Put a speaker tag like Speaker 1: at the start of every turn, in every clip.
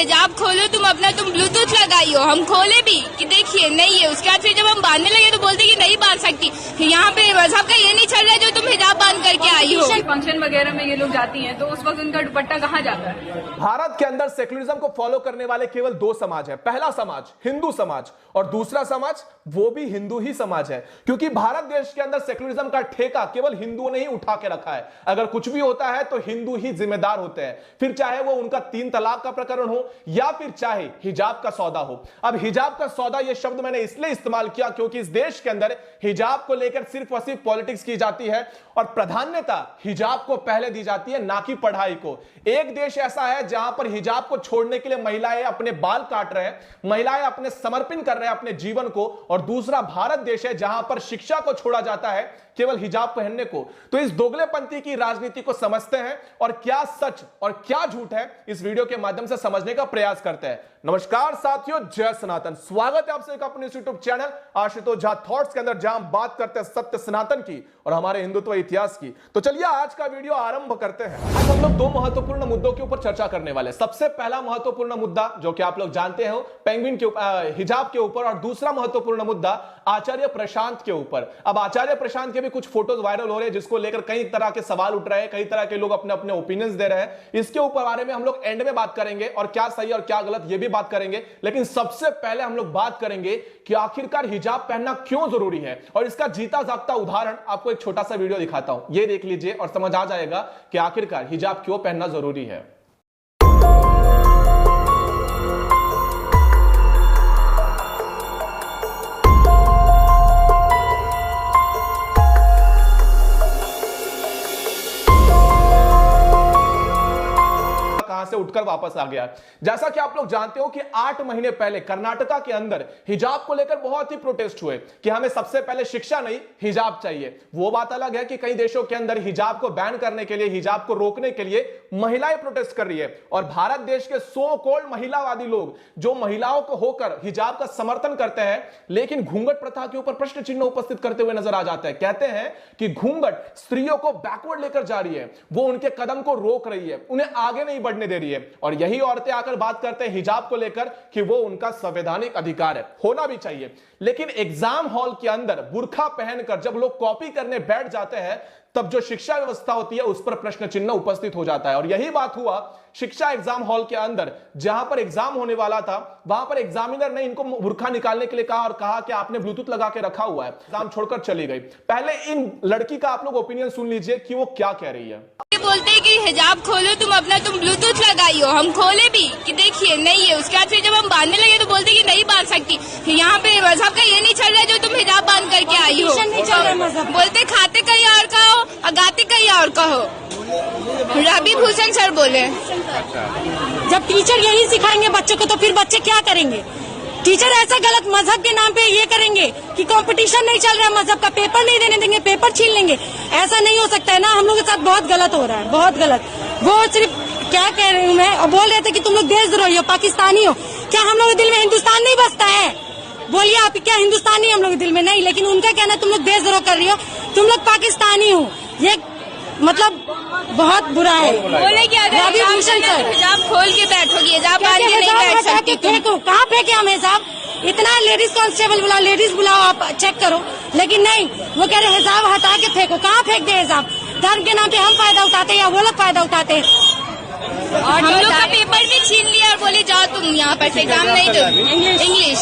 Speaker 1: हिजाब खोलो तुम अपना, तुम ब्लूटूथ लगाई हो, हम खोले भी कि देखिए नहीं है। उसके बाद फिर जब हम बांधने लगे तो बोलते कि नहीं बांध सकती, यहाँ पे मजहब का ये नहीं चल रहा है जो तुम हिजाब बांध करके आई हो।
Speaker 2: फंक्शन वगैरह में ये लोग जाती हैं तो उस वक्त उनका दुपट्टा कहाँ जाता है?
Speaker 3: भारत के अंदर सेक्युलरिज्म को फॉलो करने वाले केवल दो समाज है। पहला समाज हिंदू समाज और दूसरा समाज वो भी हिंदू ही समाज है, क्योंकि भारत देश के अंदर सेक्युलरिज्म का ठेका केवल हिंदुओं ने ही उठा के रखा है। अगर कुछ भी होता है तो हिंदू ही जिम्मेदार होते हैं, फिर चाहे वो उनका 3 तलाक का प्रकरण हो या फिर चाहे हिजाब का सौदा हो। अब हिजाब का सौदा ये शब्द मैंने इसलिए इस्तेमाल किया क्योंकि इस देश के अंदर हिजाब को लेकर सिर्फ और सिर्फ पॉलिटिक्स की जाती है और प्राधान्यता हिजाब को पहले दी जाती है, ना कि पढ़ाई को। एक देश ऐसा है जहां पर हिजाब को छोड़ने के लिए महिलाएं अपने बाल काट रहे हैं, महिलाएं अपने समर्पण कर रहे हैं अपने जीवन को, और दूसरा भारत देश है जहां पर शिक्षा को छोड़ा जाता है केवल हिजाब पहनने को। तो इस दोगलेपंथी की राजनीति को समझते हैं और क्या सच और क्या झूठ है इस वीडियो के माध्यम से समझने का प्रयास करते हैं। नमस्कार साथियों, जय सनातन। स्वागत है आपसे अपने YouTube channel Ashutosh Jha thoughts के अंदर, जहां हम बात करते हैं सत्य सनातन की और हमारे हिंदुत्व इतिहास की। तो चलिए आज का वीडियो आरंभ करते हैं। आज हम लोग 2 महत्वपूर्ण मुद्दों के ऊपर चर्चा करने वाले हैं। सबसे पहला महत्वपूर्ण मुद्दा जो कि आप लोग जानते हो पेंगुइन के हिजाब के ऊपर, और दूसरा महत्वपूर्ण मुद्दा आचार्य प्रशांत के ऊपर। अब आचार्य प्रशांत के भी कुछ फोटोज वायरल हो रहे हैं जिसको लेकर कई तरह के सवाल उठ रहे हैं, कई तरह के लोग अपने अपने ओपिनियंस दे रहे हैं। इसके ऊपर बारे में हम लोग एंड में बात करेंगे और क्या सही और क्या गलत ये भी बात करेंगे। लेकिन सबसे पहले हम लोग बात करेंगे कि आखिरकार हिजाब पहनना क्यों जरूरी है, और इसका जीता जागता उदाहरण आपको एक छोटा सा वीडियो दिखाता हूं। ये देख लीजिए और समझ आ जाएगा कि आखिरकार हिजाब क्यों पहनना जरूरी है। से उठकर वापस आ गया। जैसा कि आप लोग जानते हो कि 8 महीने पहले कर्नाटका के अंदर हिजाब को लेकर बहुत ही प्रोटेस्ट हुए कि हमें सबसे पहले शिक्षा नहीं हिजाब चाहिए। वो बात अलग है कि कई देशों के अंदर हिजाब को बैन करने के लिए, हिजाब को रोकने के लिए महिलाएं प्रोटेस्ट कर रही है, और भारत देश के सो कॉल्ड महिलावादी लोग जो महिलाओं को होकर हिजाब का समर्थन करते हैं लेकिन घूंघट प्रथा के ऊपर प्रश्न चिन्ह उपस्थित करते हुए नजर आ जाते हैं। कहते हैं कि घूंघट स्त्रियों को बैकवर्ड लेकर जा रही है, वो उनके कदम को रोक रही है, उन्हें आगे नहीं बढ़ने दे रही है। और यही औरतें आकर बात करते हैं हिजाब को लेकर कि वो उनका संवैधानिक अधिकार है, होना भी चाहिए। लेकिन एग्जाम हॉल के अंदर बुर्का पहनकर जब लोग कॉपी करने बैठ जाते हैं तब जो शिक्षा व्यवस्था होती है उस पर प्रश्न चिन्ह उपस्थित हो जाता है। और यही बात हुआ शिक्षा एग्जाम हॉल के अंदर, जहां पर एग्जाम होने वाला था वहां पर एग्जामिनर ने इनको बुर्का निकालने के लिए कहा और कहा कि आपने ब्लूटूथ लगा के रखा हुआ है, एग्जाम छोड़कर चली गई। पहले इन लड़की का आप लोग ओपिनियन सुन लीजिए कि वो क्या कह रही है।
Speaker 1: बोलते हैं कि हिजाब खोलो तुम अपना, तुम ब्लूटूथ लगाई हो, हम खोले भी कि देखिए नहीं है। उसके बाद फिर जब हम बांधने लगे तो बोलते कि नहीं बांध सकती, यहाँ पे मजहब का ये नहीं चल रहा है जो तुम हिजाब बांध करके आई हो। नहीं चल रहा मजहब। बोलते खाते कहीं और का हो और गाते कहीं और का हो। रवि भूषण सर बोले
Speaker 4: जब टीचर यही सिखाएंगे बच्चों को तो फिर बच्चे क्या करेंगे? टीचर ऐसा गलत मजहब के नाम पे ये करेंगे कि कंपटीशन नहीं चल रहा है, मजहब का पेपर नहीं देने देंगे, पेपर छीन लेंगे। ऐसा नहीं हो सकता है ना, हम लोग के साथ बहुत गलत हो रहा है, बहुत गलत। वो सिर्फ क्या कह रही हूँ मैं, और बोल रहे थे कि तुम लोग देशद्रोही हो, पाकिस्तानी हो। क्या हम लोग के दिल में हिंदुस्तान नहीं बसता है? बोलिए आप, क्या हिंदुस्तानी हम लोग के दिल में नहीं? लेकिन उनका कहना तुम लोग देशद्रोह कर रही हो, तुम लोग पाकिस्तानी हो, ये मतलब बहुत बुरा है।
Speaker 1: बोले क्या
Speaker 4: रवि भूषण सर,
Speaker 1: हिजाब खोल के बैठोगी, हिजाब बांध के नहीं बैठ सकती तुम।
Speaker 4: फेंको, कहाँ फेंके हम हिजाब? इतना लेडीज कांस्टेबल बुलाओ, लेडीज बुलाओ, आप चेक करो, लेकिन नहीं, वो कह रहे हिजाब हटा के फेंको। कहाँ फेंक दे हिजाब? धर्म के नाम पे हम फायदा उठाते हैं या वो लोग फायदा उठाते हैं?
Speaker 1: और हम लोग का पेपर भी छीन लिया और बोले जाओ तुम यहाँ पर से एग्जाम नहीं दो। इंग्लिश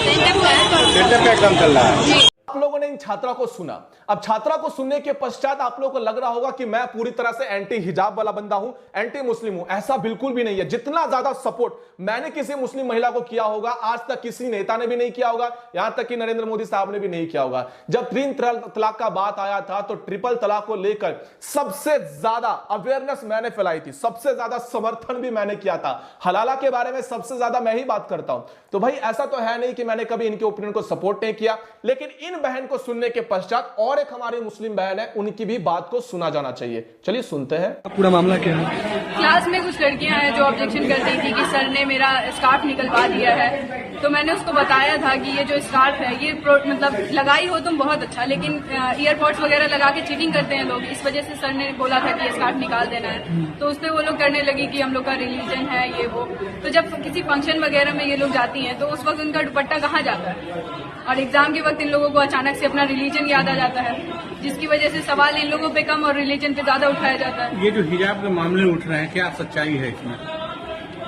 Speaker 5: सेंटर का एग्जाम चल रहा है।
Speaker 3: आप लोगों ने इन छात्रा को सुना। अब छात्रा को सुनने के पश्चात आप लोगों को लग रहा होगा कि मैं पूरी तरह से एंटी हिजाब वाला बंदा हूं, एंटी मुस्लिम हूं। ऐसा बिल्कुल भी नहीं है। जितना ज्यादा सपोर्ट मैंने किसी मुस्लिम महिला को किया होगा आज तक किसी नेता ने भी नहीं किया होगा, यहां तक कि नरेंद्र मोदी साहब ने भी नहीं किया होगा। जब 3 तलाक का बात आया था तो ट्रिपल तलाक को लेकर सबसे ज्यादा अवेयरनेस मैंने फैलाई थी, सबसे ज्यादा समर्थन भी मैंने किया था। हलाला के बारे में सबसे ज्यादा मैं ही बात करता हूं। तो भाई ऐसा तो है नहीं कि मैंने कभी इनके ओपिनियन को सपोर्ट नहीं किया, लेकिन इन बहन को सुनने के पश्चात और एक हमारी मुस्लिम बहन है, उनकी भी बात को सुना जाना चाहिए। चलिए सुनते हैं
Speaker 5: पूरा मामला क्या है।
Speaker 2: क्लास में कुछ लड़कियां हैं जो ऑब्जेक्शन कर रही थी कि सर ने मेरा स्कार्फ निकलवा दिया है, तो मैंने उसको बताया था कि ये जो स्कार्फ है ये मतलब लगाई हो तुम बहुत अच्छा, लेकिन ईयरपोर्ट्स वगैरह लगा के चीटिंग करते हैं लोग, इस वजह से सर ने बोला था कि ये स्कार्फ निकाल देना है। तो उस पर वो लोग करने लगी कि हम लोग का रिलीजन है ये वो। तो जब किसी फंक्शन वगैरह में ये लोग जाती हैं तो उस वक्त उनका दुपट्टा कहाँ जाता है, और एग्जाम के वक्त इन लोगों को अचानक से अपना रिलीजन याद आ जाता है, जिसकी वजह से सवाल इन लोगों पे कम और रिलीजन पे ज्यादा उठाया जाता है।
Speaker 6: ये जो हिजाब के मामले उठ रहे हैं, क्या सच्चाई है इसमें?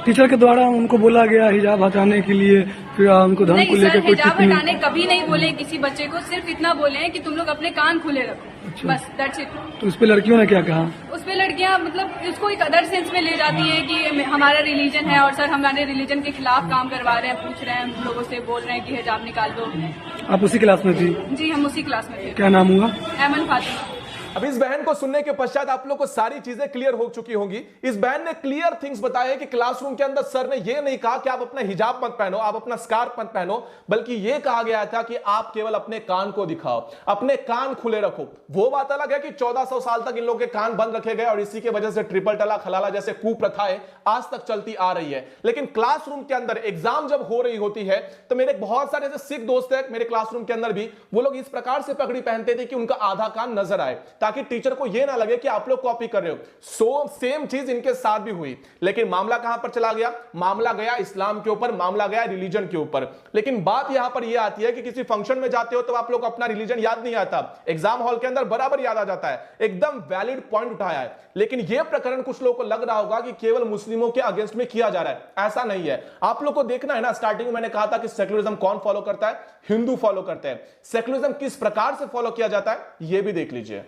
Speaker 5: टीचर के द्वारा उनको बोला गया हिजाब हटाने के लिए, फिर उनको धर्म को
Speaker 2: नहीं
Speaker 5: लेकर
Speaker 2: सर, हिजाब हटाने कभी नहीं बोले किसी बच्चे को, सिर्फ इतना बोले हैं कि तुम लोग अपने कान खुले रखो, बस दैट्स इट।
Speaker 5: तो उस पे लड़कियों ने क्या कहा?
Speaker 2: उस पे लड़कियां मतलब इसको एक अदर सेंस में ले जाती हैं कि हमारा रिलीजन है और सर हमारे रिलीजन के खिलाफ काम करवा रहे हैं, पूछ रहे हैं हम लोगों से, बोल रहे हैं कि हिजाब निकाल दो।
Speaker 5: आप उसी क्लास में थी?
Speaker 2: जी हम उसी क्लास में थे।
Speaker 5: क्या नाम हुआ?
Speaker 2: एमन फातिमा।
Speaker 3: अब इस बहन को सुनने के पश्चात आप लोग को सारी चीजें क्लियर हो चुकी होंगी। इस बहन ने क्लियर थिंग्स बताए कि क्लासरूम के अंदर सर ने यह नहीं कहा कि आप अपना हिजाब मत पहनो, आप अपना स्कार्फ मत पहनो, बल्कि यह कहा गया था कि आप केवल अपने कान को दिखाओ, अपने कान खुले रखो। वो बात अलग है कि 1400 साल तक इन लोगों के कान बंद रखे गए और इसी की वजह से ट्रिपल तलाक, हलाला जैसे कुप्रथाएं आज तक चलती आ रही है। लेकिन क्लासरूम के अंदर एग्जाम जब हो रही होती है तो मेरे बहुत सारे ऐसे सिख दोस्त हैं मेरे क्लासरूम के अंदर भी, वो लोग इस प्रकार से पगड़ी पहनते थे कि उनका आधा कान नजर आए, ताकि टीचर को ना लगे कि आप लोग कॉपी कर रहे हो। सेम चीज इनके साथ भी हुई। लेकिन मामला कहां पर चला गया? मामला गया इस्लाम के ऊपर, मामला गया रिलीजन के ऊपर। लेकिन बात यहां पर यह आती है कि किसी फंक्शन में जाते हो तो आप लोग को अपना रिलीजन याद नहीं आता, एग्जाम हॉल के अंदर बराबर याद आ जाता है। एकदम वैलिड पॉइंट उठाया है। लेकिन यह प्रकरण कुछ लोगों को लग रहा होगा कि केवल मुस्लिमों के अगेंस्ट में किया जा रहा है। ऐसा नहीं है। आप लोग को देखना है ना, स्टार्टिंग में मैंने कहा था कि सेक्युलरिज्म कौन फॉलो करता है? हिंदू फॉलो करते हैं। सेक्युलरिज्म किस प्रकार से फॉलो किया जाता है यह भी देख लीजिए।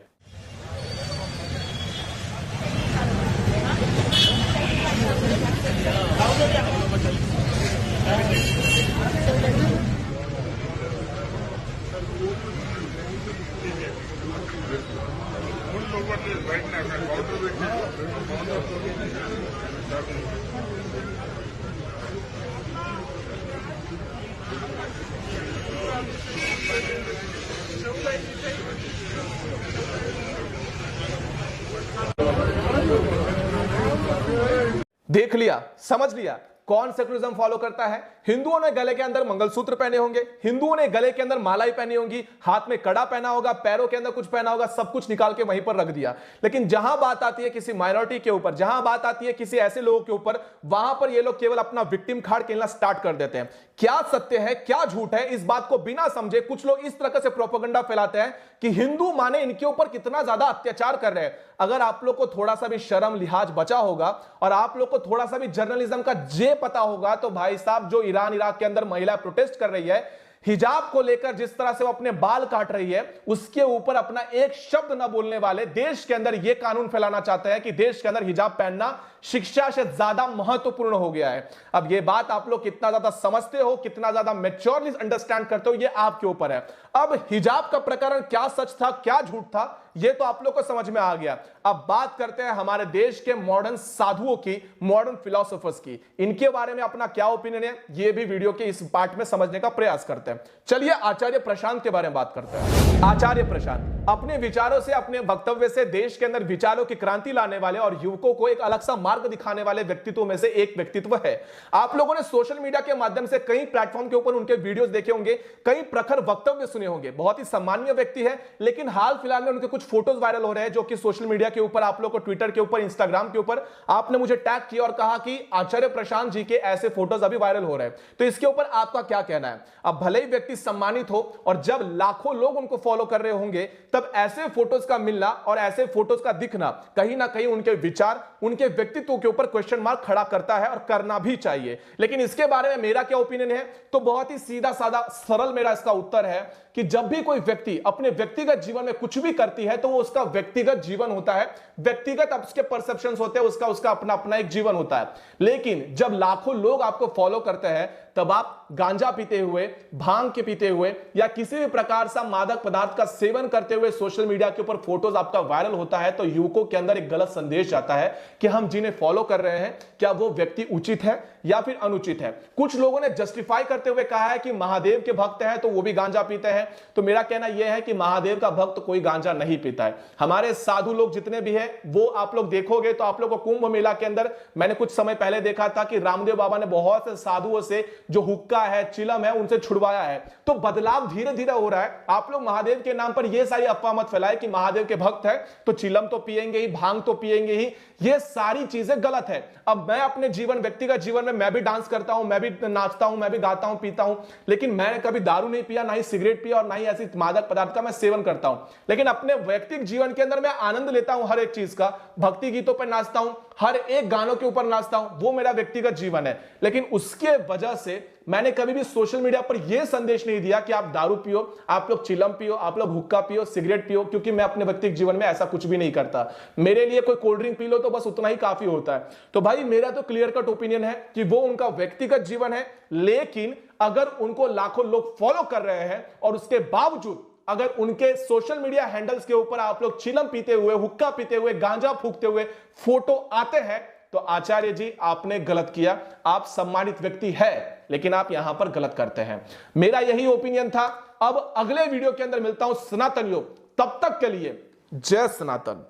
Speaker 3: देख लिया, समझ लिया कौन सेक्युलरिज्म फॉलो करता है। हिंदुओं ने गले के अंदर मंगलसूत्र पहने होंगे, हिंदुओं ने गले के अंदर मालाएं पहनी होंगी, हाथ में कड़ा पहना होगा, पैरों के अंदर कुछ पहना होगा, सब कुछ निकाल के वहीं पर रख दिया। लेकिन जहां बात आती है किसी माइनॉरिटी के ऊपर, जहां बात आती है किसी ऐसे लोगों के ऊपर, वहां पर ये लोग केवल अपना विक्टिम कार्ड खेलना स्टार्ट कर देते हैं। क्या सत्य है क्या झूठ है, इस बात को बिना समझे कुछ लोग इस तरह से प्रोपेगेंडा फैलाते हैं कि हिंदू माने इनके ऊपर कितना ज्यादा अत्याचार कर रहे हैं। अगर आप लोग को थोड़ा सा भी शर्म लिहाज बचा होगा और आप लोग को थोड़ा सा भी जर्नलिज्म का जे पता होगा, तो भाई साहब जो ईरान इराक के अंदर महिला प्रोटेस्ट कर रही है हिजाब को लेकर, जिस तरह से वो अपने बाल काट रही है, उसके ऊपर अपना एक शब्द न बोलने वाले देश के अंदर यह कानून फैलाना चाहते हैं कि देश के अंदर हिजाब पहनना शिक्षा से ज्यादा महत्वपूर्ण हो गया है। अब यह बात आप लोग कितना ज्यादा समझते हो, कितना ज्यादा मैच्योरली अंडरस्टैंड करते हो, यह आपके ऊपर है। अब हिजाब का प्रकरण क्या सच था क्या झूठ था, यह तो आप लोग को समझ में आ गया। अब बात करते हैं हमारे देश के मॉडर्न साधुओं की, मॉडर्न फिलोसोफर्स की। इनके बारे में अपना क्या ओपिनियन है, यह भी वीडियो के इस पार्ट में समझने का प्रयास करते हैं। चलिए आचार्य प्रशांत के बारे में बात करते हैं। आचार्य प्रशांत अपने विचारों से, अपने वक्तव्य से देश के अंदर विचारों की क्रांति लाने वाले और युवकों को एक अलग सा मार्ग दिखाने वाले व्यक्तित्व में से एक व्यक्तित्व है। आप लोगों ने सोशल मीडिया के माध्यम से कई प्लेटफॉर्म के ऊपर उनके वीडियोस देखे होंगे, कई प्रखर वक्तव्य सुने होंगे। बहुत ही सम्मानीय व्यक्ति है, लेकिन हाल फिलहाल में उनके कुछ फोटोज वायरल हो रहे हैं जो कि सोशल मीडिया के ऊपर, आप लोग को ट्विटर के ऊपर, इंस्टाग्राम के ऊपर आपने मुझे टैग किया और कहा कि आचार्य प्रशांत जी के ऐसे फोटोज अभी वायरल हो रहे हैं। तो इसके ऊपर आपका क्या कहना है? अब भले ही व्यक्ति सम्मानित हो और जब लाखों लोग उनको फॉलो कर रहे होंगे, तब ऐसे फोटोज का मिलना और ऐसे फोटोज का दिखना कहीं ना कहीं उनके विचार, उनके व्यक्तित्व के ऊपर क्वेश्चन मार्क खड़ा करता है और करना भी चाहिए। लेकिन इसके बारे में मेरा क्या ओपिनियन है, तो बहुत ही सीधा साधा सरल मेरा इसका उत्तर है कि जब भी कोई व्यक्ति अपने व्यक्तिगत जीवन में कुछ भी करती है तो वो उसका व्यक्तिगत जीवन होता है, व्यक्तिगत अब उसके परसेप्शंस होते हैं, उसका अपना अपना एक जीवन होता है। लेकिन जब लाखों लोग आपको फॉलो करते हैं, तब आप गांजा पीते हुए, भांग के पीते हुए या किसी भी प्रकार से मादक पदार्थ का सेवन करते हुए सोशल मीडिया के ऊपर फोटोज आपका वायरल होता है, तो युवकों के अंदर एक गलत संदेश जाता है कि हम जिन्हें जिन्हें फॉलो कर रहे हैं, क्या वो व्यक्ति उचित है या फिर अनुचित है। कुछ लोगों ने जस्टिफाई करते हुए कहा है कि महादेव के भक्त हैं तो वो भी गांजा पीते हैं। तो मेरा कहना यह है कि महादेव का भक्त कोई गांजा नहीं पीता है। हमारे साधु लोग जितने भी हैं वो आप लोग देखोगे तो आप लोग को कुंभ मेला के अंदर मैंने कुछ समय पहले देखा था कि रामदेव बाबा ने बहुत से साधुओं से जो हुक्का है, चिलम है, उनसे छुड़वाया है। तो बदलाव धीरे धीरे हो रहा है। आप लोग महादेव के नाम पर ये सारी अफवाह मत फैलाए कि महादेव के भक्त है तो चिलम तो पिएंगे ही, भांग तो पिएंगे ही। ये सारी चीजें गलत है। अब मैं अपने जीवन, व्यक्तिगत जीवन में मैं भी डांस करता हूं, मैं भी नाचता हूं, मैं भी गाता हूं, पीता हूं, लेकिन मैंने कभी दारू नहीं पिया, ना ही सिगरेट पिया और ना ही ऐसी मादक पदार्थ का मैं सेवन करता हूं। लेकिन अपने व्यक्तिगत जीवन के अंदर मैं आनंद लेता हूं हर एक चीज का। भक्ति गीतों पर नाचता हूं, हर एक गानों के ऊपर नाचता हूं, वो मेरा व्यक्तिगत जीवन है। लेकिन उसके वजह से मैंने कभी भी सोशल मीडिया पर यह संदेश नहीं दिया कि आप दारू पियो, आप लोग चिलम पियो, आप लोग हुक्का पियो, सिगरेट पियो, क्योंकि मैं अपने व्यक्तिगत जीवन में ऐसा कुछ भी नहीं करता। मेरे लिए कोई कोल्ड ड्रिंक पी लो तो बस उतना ही काफी होता है। तो भाई मेरा तो क्लियर कट ओपिनियन है कि वो उनका व्यक्तिगत जीवन है, लेकिन अगर उनको लाखों लोग फॉलो कर रहे हैं और उसके बावजूद अगर उनके सोशल मीडिया हैंडल्स के ऊपर आप लोग चिलम पीते हुए, हुक्का पीते हुए, गांजा फूकते हुए फोटो आते हैं तो आचार्य जी आपने गलत किया। आप सम्मानित व्यक्ति है लेकिन आप यहां पर गलत करते हैं। मेरा यही ओपिनियन था। अब अगले वीडियो के अंदर मिलता हूं सनातन योग। तब तक के लिए जय सनातन।